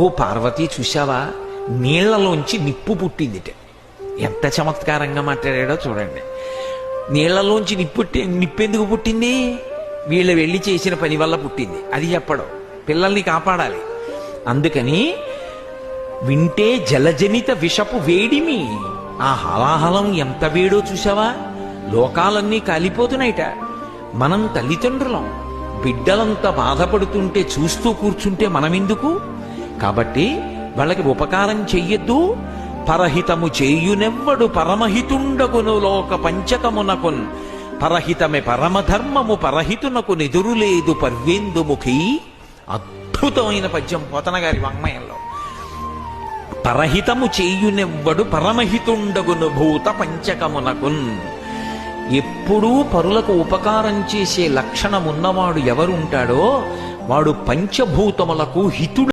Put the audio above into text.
ఓ పార్వతి చూశావా, నీళ్లలోంచి నిప్పు పుట్టిందిట. ఎంత చమత్కారంగా మాట్లాడాడో చూడండి. నీళ్లలోంచి నిప్పెందుకు పుట్టింది? వీళ్ళు వెళ్ళి చేసిన పని వల్ల పుట్టింది. అది చెప్పడం, పిల్లల్ని కాపాడాలి. అందుకని వింటే జలజనిత విషపు వేడిమి. ఆ హలాహలం ఎంత వేడో చూసావా? లోకాలన్నీ కాలిపోతున్నాయిట. మనం తల్లిదండ్రులం, బిడ్డలంతా బాధపడుతుంటే చూస్తూ కూర్చుంటే మనమెందుకు? కాబట్టి వాళ్ళకి ఉపకారం చెయ్యొద్దు. పరహితము చేయునెవ్వడు పరమహితుండగును లోక పంచకమునకున్, పరహితమే పరమధర్మము పరహితునకు నెదురులేదు పర్వేందుముఖి. అద్భుతమైన పద్యం పోతన గారి వాంగ్మయంలో. పరహితము చేయునెవ్వడు పరమహితుండగును భూత పంచకమునకున్. ఎప్పుడూ పరులకు ఉపకారం చేసే లక్షణమున్నవాడు ఎవరుంటాడో వాడు పంచభూతములకు హితుడు.